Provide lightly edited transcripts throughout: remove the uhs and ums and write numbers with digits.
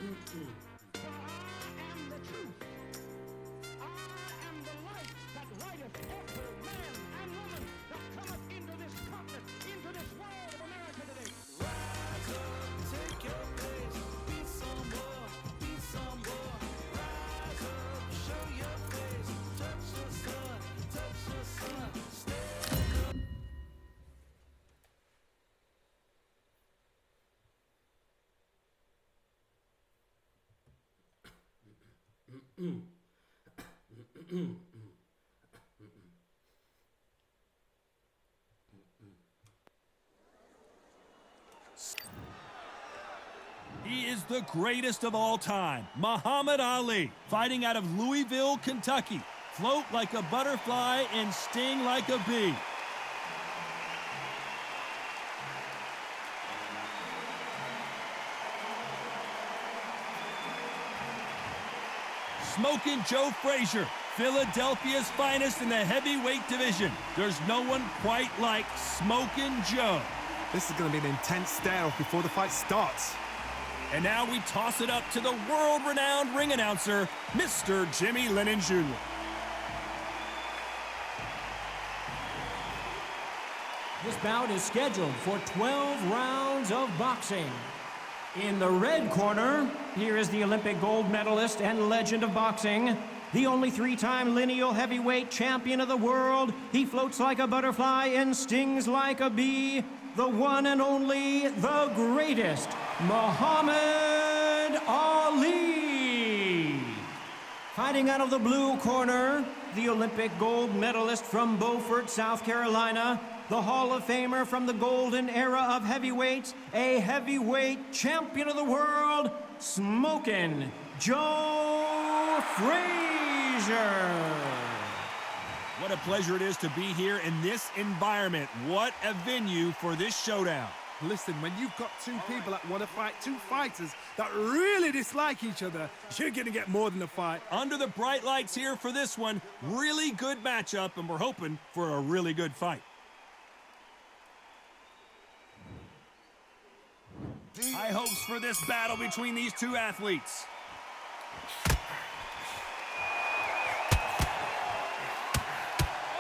For I am the truth. I am the light that lighteth every man and woman that cometh into this continent, into this world of America today. Rise up, take your place, be someone, be someone. Rise up, show your face, touch the sun, stand up. He is the greatest of all time, Muhammad Ali, fighting out of Louisville, Kentucky. Float like a butterfly and sting like a bee. Smoking Joe Frazier, Philadelphia's finest in the heavyweight division. There's no one quite like Smoking Joe. This is going to be an intense stare-off before the fight starts. And now we toss it up to the world-renowned ring announcer, Mr. Jimmy Lennon Jr. This bout is scheduled for 12 rounds of boxing. In the red corner, here is the Olympic gold medalist and legend of boxing, the only three-time lineal heavyweight champion of the world. He floats like a butterfly and stings like a bee. The one and only, the greatest, Muhammad Ali. Fighting out of the blue corner, the Olympic gold medalist from Beaufort, South Carolina, the Hall of Famer from the golden era of heavyweights, a heavyweight champion of the world, Smokin' Joe Frazier. What a pleasure it is to be here in this environment. What a venue for this showdown. Listen, when you've got two people that want to fight, two fighters that really dislike each other, you're going to get more than a fight. Under the bright lights here for this one, really good matchup, and we're hoping for a really good fight. High hopes for this battle between these two athletes.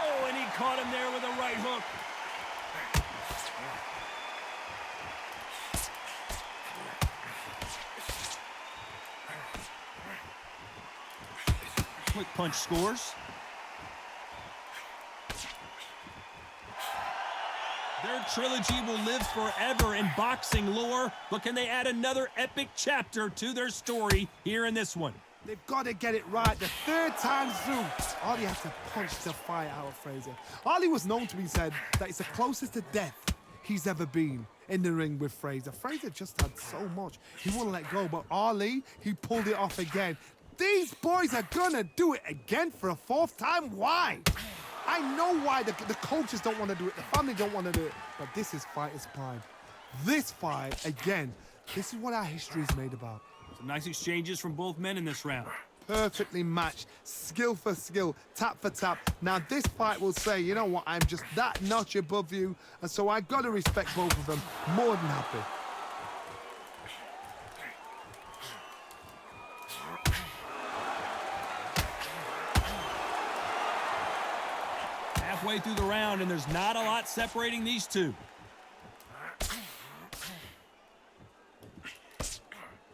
Oh, and he caught him there with a right hook. Quick punch scores. Their trilogy will live forever in boxing lore, but can they add another epic chapter to their story here in this one? They've got to get it right. The third time through, Ali has to punch to fight out of Frazier. Ali was known to be said that it's the closest to death he's ever been in the ring with Frazier. Frazier just had so much. He wouldn't let go, but Ali, he pulled it off again. These boys are gonna do it again for a fourth time. Why? I know why the coaches don't want to do it, the family don't want to do it, but this is fighter's pride. This fight, again, this is what our history is made about. Some nice exchanges from both men in this round. Perfectly matched, skill for skill, tap for tap. Now this fight will say, you know what, I'm just that notch above you, and so I got to respect both of them. More than happy. Halfway through the round, and there's not a lot separating these two.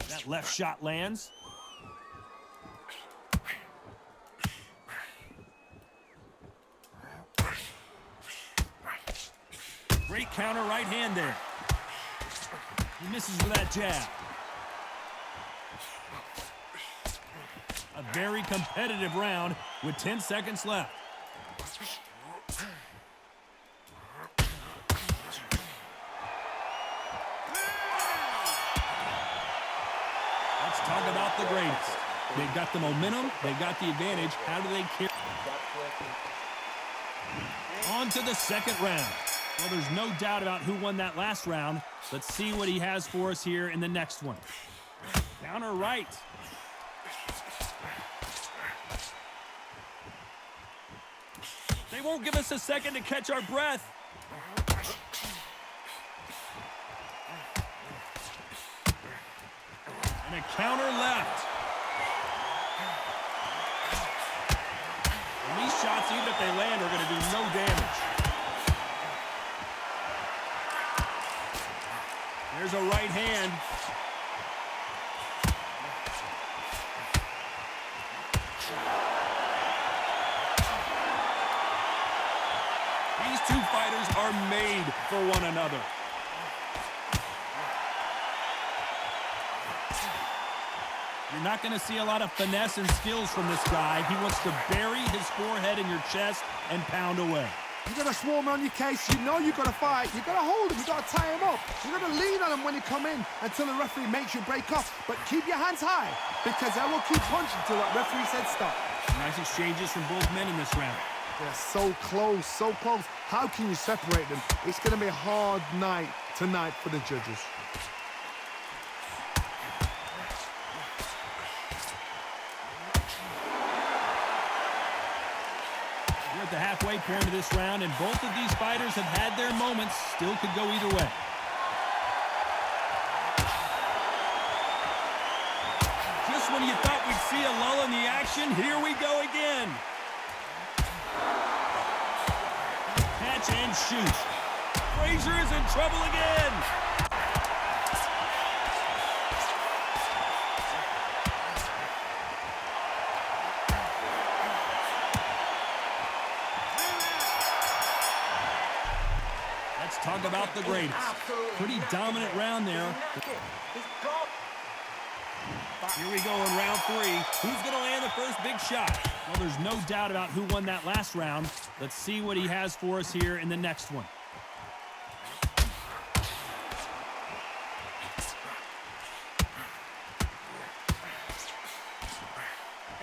That left shot lands. Great counter right hand there. He misses with that jab. A very competitive round with 10 seconds left. Let's talk about the greatest. They've got the momentum, they've got the advantage. How do they carry? On to the second round. Well, there's no doubt about who won that last round. Let's see what he has for us here in the next one. Counter right. They won't give us a second to catch our breath. And a counter left. And these shots, even if they land, are going to do no damage. There's a right hand. These two fighters are made for one another. You're not going to see a lot of finesse and skills from this guy. He wants to bury his forehead in your chest and pound away. You got to swarm on your case. You know you got to fight. You got to hold him. You got to tie him up. You got to lean on him when you come in until the referee makes you break off. But keep your hands high because I will keep punching until that referee said stop. Nice exchanges from both men in this round. They're so close, so close. How can you separate them? It's going to be a hard night tonight for the judges. We're at the halfway point of this round, and both of these fighters have had their moments. Still could go either way. Just when you thought we'd see a lull in the action, here we go again. Catch and shoot. Frazier is in trouble again. Let's talk about the greatest. Pretty dominant round there. Here we go in round 3. Who's going to land the first big shot? Well, there's no doubt about who won that last round. Let's see what he has for us here in the next one.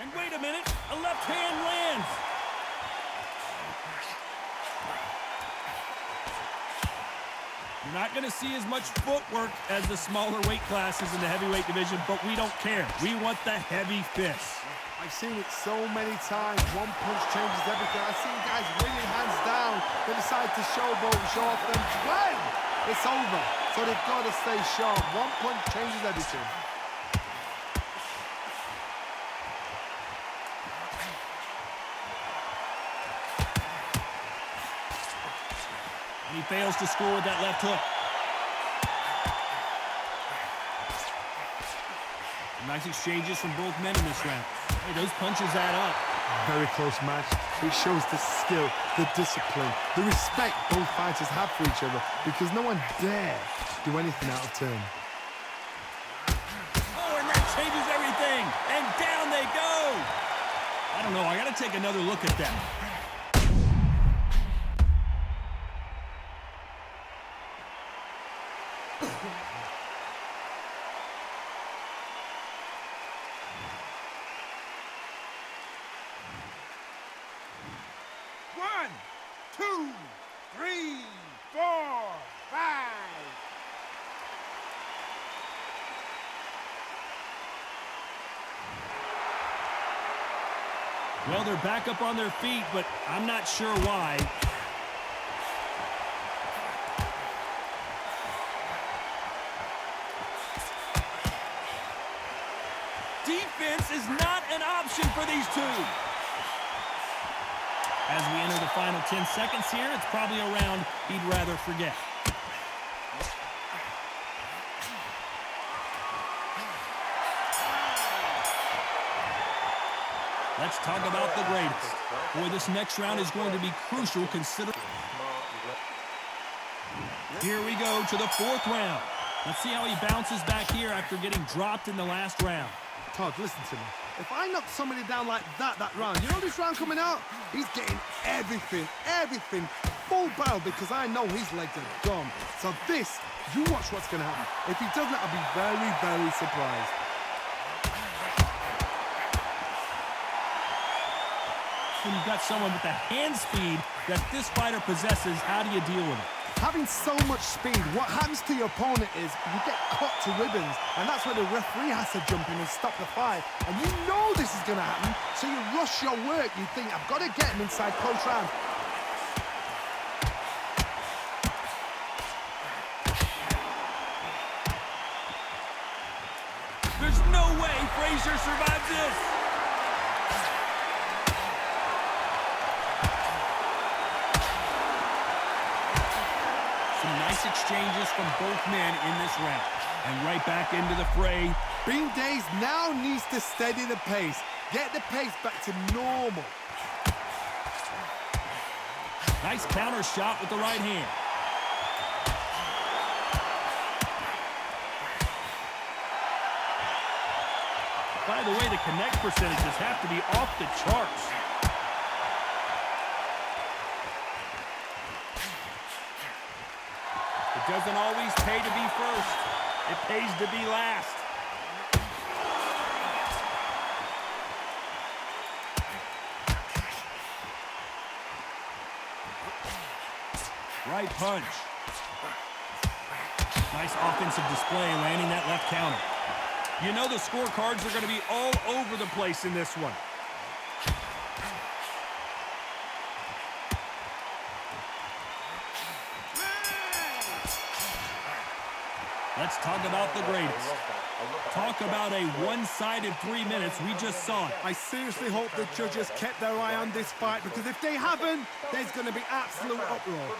And wait a minute, a left hand lands. You're not going to see as much footwork as the smaller weight classes in the heavyweight division, but we don't care. We want the heavy fists. I've seen it so many times. One punch changes everything. I've seen guys winning hands down. They decide to showboat, show off them. Bang! It's over. So they've got to stay sharp. One punch changes everything. And he fails to score with that left hook. Nice exchanges from both men in this round. Hey, those punches add up. Very close match. It shows the skill, the discipline, the respect both fighters have for each other because no one dare do anything out of turn. Oh, and that changes everything. And down they go. I don't know. I got to take another look at that. One, two, three, four, five. Well, they're back up on their feet, but I'm not sure why. Defense is not an option for these two. As we enter the final 10 seconds here, it's probably a round he'd rather forget. Let's talk about the greatest. Boy, this next round is going to be crucial considering... Here we go to the 4th round. Let's see how he bounces back here after getting dropped in the last round. Todd, listen to me. If I knock somebody down like that round, you know this round coming out? He's getting everything, full barrel because I know his legs are gone. So this, you watch what's going to happen. If he doesn't, I'll be very, very surprised. When you've got someone with the hand speed that this fighter possesses, how do you deal with it? Having so much speed, what happens to your opponent is you get cut to ribbons, and that's where the referee has to jump in and stop the fight. And you know this is going to happen, so you rush your work. You think, I've got to get him inside close round. There's No way Frazier survives this. Some nice exchanges from both men in this round. And right back into the fray. Bean Days now needs to steady the pace. Get the pace back to normal. Nice counter shot with the right hand. By the way, the connect percentages have to be off the charts. It doesn't always pay to be first. It pays to be last. Right punch. Nice offensive display, landing that left counter. You know the scorecards are going to be all over the place in this one. Let's talk about the greatest. Talk about a one-sided 3 minutes. We just saw it. I seriously hope the judges kept their eye on this fight, because if they haven't, there's going to be absolute uproar.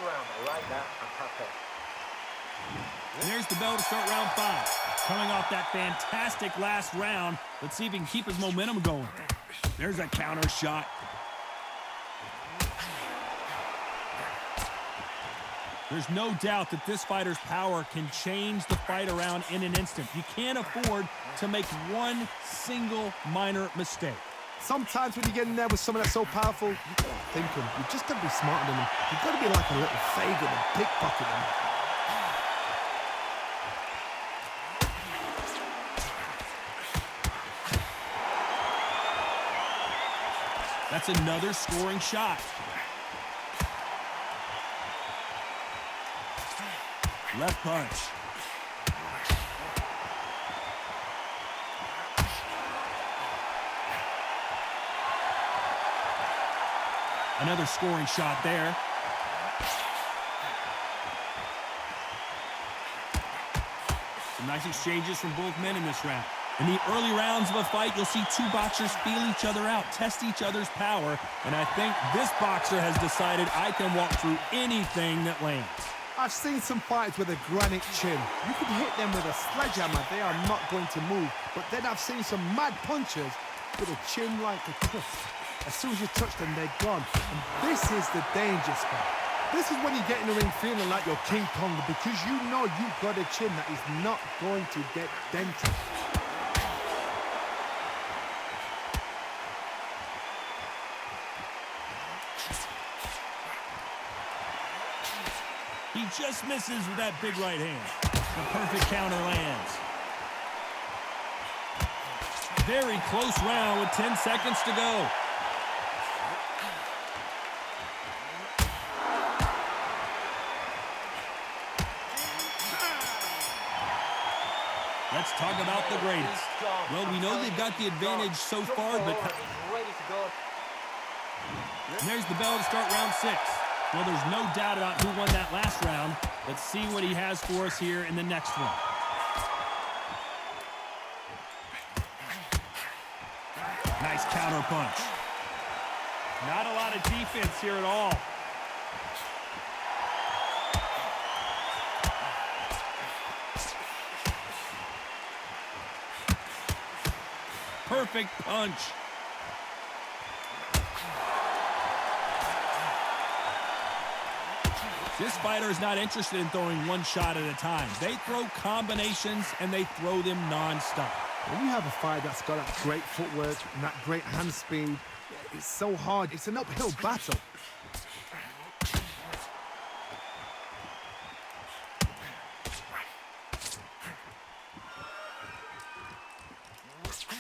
And there's the bell to start round 5. Coming off that fantastic last round, let's see if he can keep his momentum going. There's a counter shot. There's no doubt that this fighter's power can change the fight around in an instant. You can't afford to make one single minor mistake. Sometimes when you get in there with someone that's so powerful, you got to think him. You've just got to be smarter than him. You've got to be like a little Fagin and pickpocket him. That's another scoring shot. Left punch. Another scoring shot there. Some nice exchanges from both men in this round. In the early rounds of a fight, you'll see two boxers feel each other out, test each other's power, and I think this boxer has decided I can walk through anything that lands. I've seen some fighters with a granite chin. You can hit them with a sledgehammer, they are not going to move. But then I've seen some mad punchers with a chin like a cliff. As soon as you touch them, they're gone. And this is the danger spot. This is when you get in the ring feeling like you're King Kong, because you know you've got a chin that is not going to get dented. He just misses with that big right hand. The perfect counter lands. Very close round with 10 seconds to go. Let's talk about the greatest. Well, we know they've got the advantage so far, but... And there's the bell to start round 6. Well, there's no doubt about who won that last round. Let's see what he has for us here in the next one. Nice counter punch. Not a lot of defense here at all. Perfect punch. This fighter is not interested in throwing one shot at a time. They throw combinations, and they throw them non-stop. When you have a fighter that's got that great footwork and that great hand speed, it's so hard. It's an uphill battle.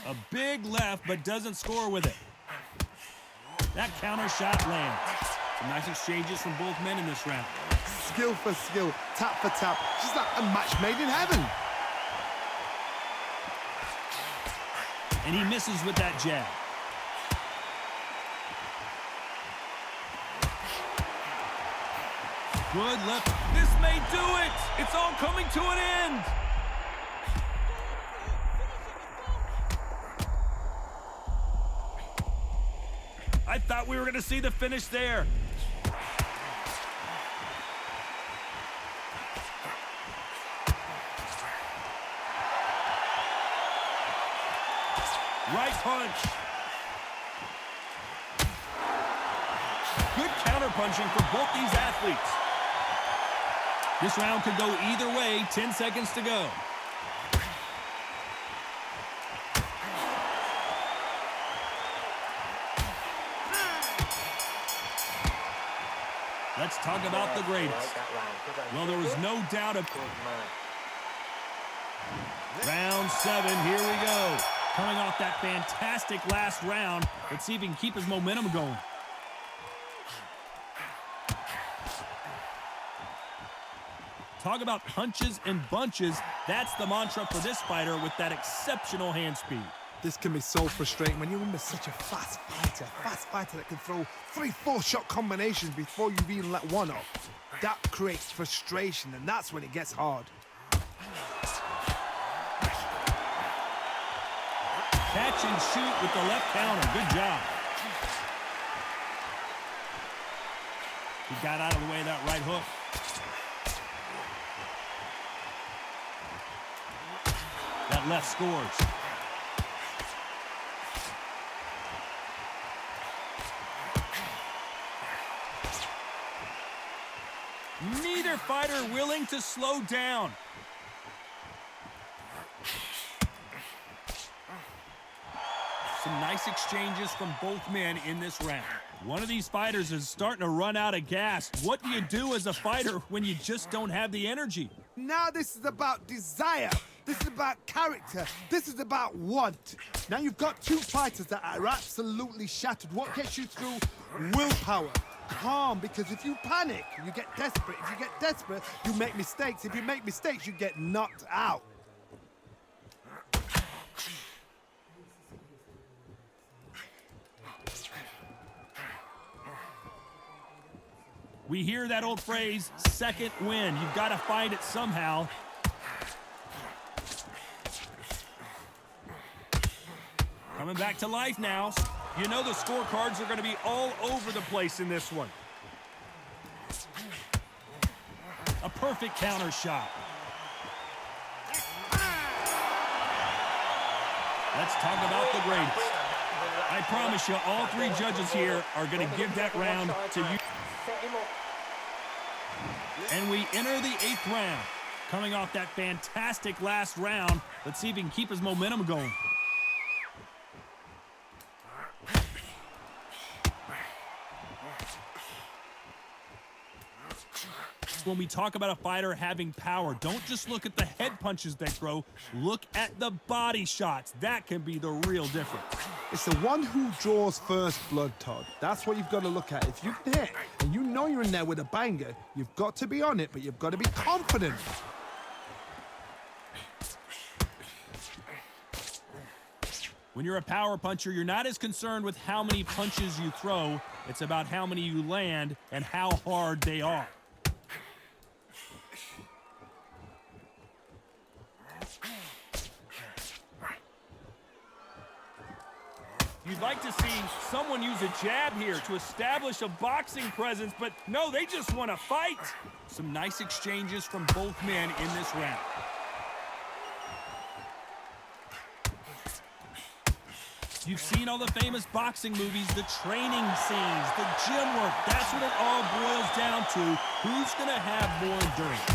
A big left, but doesn't score with it. That counter shot lands. Some nice exchanges from both men in this round. Skill for skill, tap for tap. Just like a match made in heaven. And he misses with that jab. Good left. This may do it. It's all coming to an end. I thought we were going to see the finish there. Right punch. Good counter-punching for both these athletes. This round could go either way. 10 seconds to go. Let's talk about the greatest. Well, there was no doubt of... Round 7, here we go. Coming off that fantastic last round. Let's see if he can keep his momentum going. Talk about punches and bunches. That's the mantra for this fighter with that exceptional hand speed. This can be so frustrating when you're under such a fast fighter that can throw 3-4 shot combinations before you've even let one off. That creates frustration, and that's when it gets hard. Catch and shoot with the left counter. Good job. He got out of the way of that right hook. That left scores. Neither fighter willing to slow down. Some nice exchanges from both men in this round. One of these fighters is starting to run out of gas. What do you do as a fighter when you just don't have the energy? Now this is about desire. This is about character. This is about want. Now you've got two fighters that are absolutely shattered. What gets you through? Willpower. Calm, because if you panic, you get desperate. If you get desperate, you make mistakes. If you make mistakes, you get knocked out. We hear that old phrase, second win. You've got to find it somehow. Coming back to life now. You know the scorecards are going to be all over the place in this one. A perfect counter shot. Let's talk about the greatest. I promise you, all three judges here are going to give that round to you. And we enter the 8th round. Coming off that fantastic last round, let's see if he can keep his momentum going. When we talk about a fighter having power, don't just look at the head punches they throw. Look at the body shots. That can be the real difference. It's the one who draws first blood, Todd. That's what you've got to look at. If you can hit and you know you're in there with a banger, you've got to be on it, but you've got to be confident. When you're a power puncher, you're not as concerned with how many punches you throw. It's about how many you land and how hard they are. You'd like to see someone use a jab here to establish a boxing presence, but no, they just want to fight. Some nice exchanges from both men in this round. You've seen all the famous boxing movies, the training scenes, the gym work. That's what it all boils down to. Who's going to have more endurance?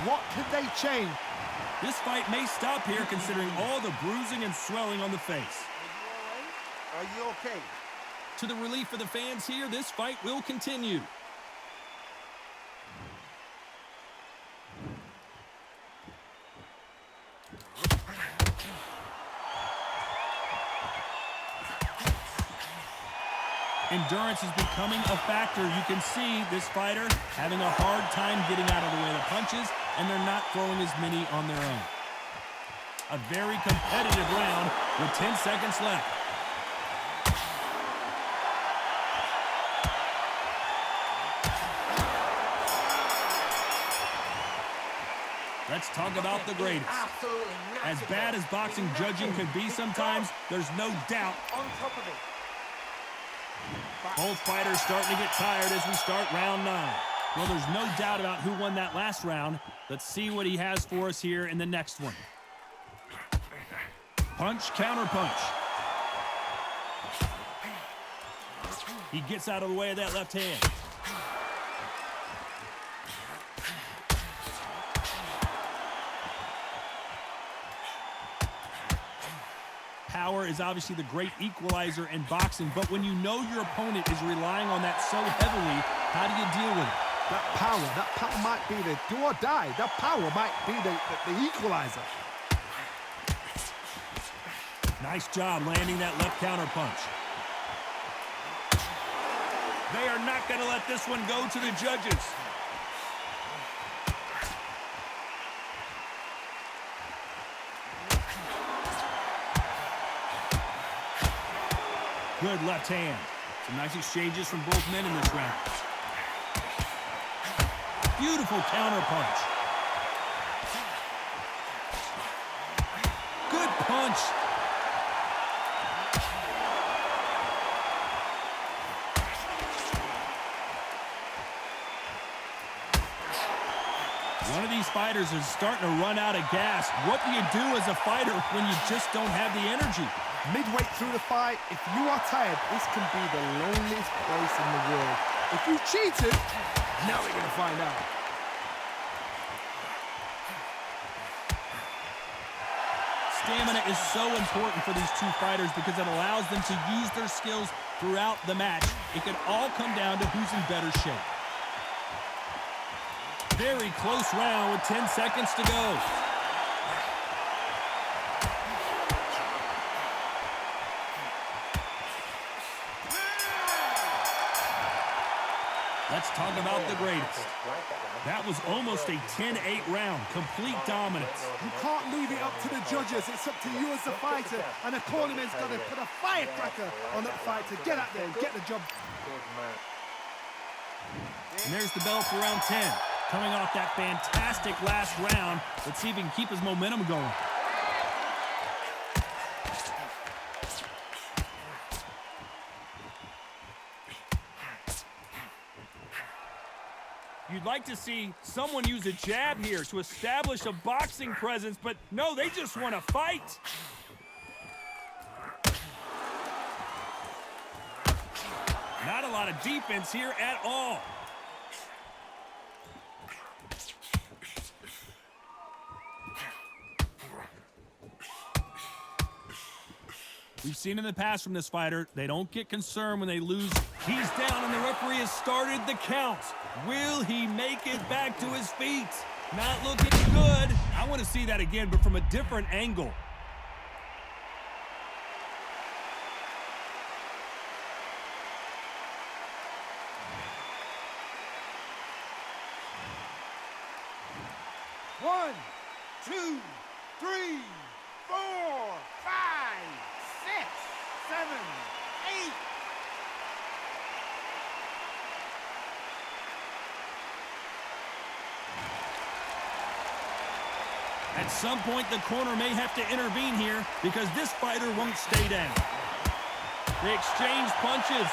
What could they change? This fight may stop here considering all the bruising and swelling on the face. Are you okay? To the relief of the fans here, this fight will continue. Endurance is becoming a factor. You can see this fighter having a hard time getting out of the way of the punches, and they're not throwing as many on their own. A very competitive round with 10 seconds left. Let's talk about the greatest. As bad as boxing judging can be sometimes, there's no doubt. On top of it. Both fighters starting to get tired as we start round 9. Well, there's no doubt about who won that last round. Let's see what he has for us here in the next one. Punch, counter punch. He gets out of the way of that left hand. Power is obviously the great equalizer in boxing, but when you know your opponent is relying on that so heavily, how do you deal with it? That power might be the do or die. That power might be the equalizer. Nice job landing that left counter punch. They are not going to let this one go to the judges. Good left hand. Some nice exchanges from both men in this round. Beautiful counter punch. Good punch. One of these fighters is starting to run out of gas. What do you do as a fighter when you just don't have the energy? Midway through the fight, if you are tired, this can be the loneliest place in the world. If you cheated, now we're going to find out. Stamina is so important for these two fighters because it allows them to use their skills throughout the match. It can all come down to who's in better shape. Very close round with 10 seconds to go. Let's talk about the greatest. That was almost a 10-8 round, complete dominance. You can't leave it up to the judges. It's up to you as the fighter, and the cornerman's got to put a firecracker on that fight to get out there and get the job. And there's the bell for round 10. Coming off that fantastic last round, let's see if he can keep his momentum going. You'd like to see someone use a jab here to establish a boxing presence, but no, they just want to fight. Not a lot of defense here at all. We've seen in the past from this fighter, they don't get concerned when they lose. He's down and the referee has started the count. Will he make it back to his feet? Not looking good. I want to see that again, but from a different angle. One, two, three, 4, 5, 6, 7, 8. At some point, the corner may have to intervene here because this fighter won't stay down. They exchange punches.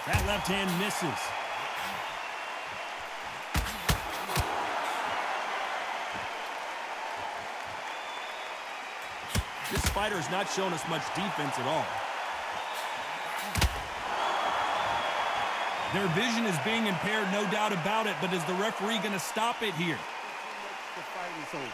That left hand misses. This fighter has not shown us much defense at all. Their vision is being impaired, no doubt about it, but is the referee going to stop it here? The fight is over.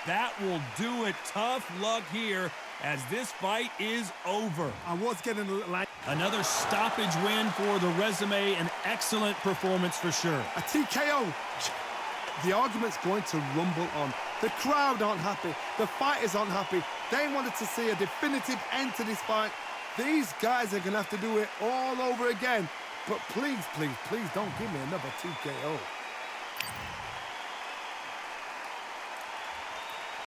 That will do it. Tough luck here as this fight is over. I was getting a little like Another stoppage win for the resume. An excellent performance for sure. a TKO. The argument's going to rumble on. The crowd aren't happy. The fighters aren't happy. They wanted to see a definitive end to this fight. These guys are going to have to do it all over again. But please, please, please don't give me another TKO.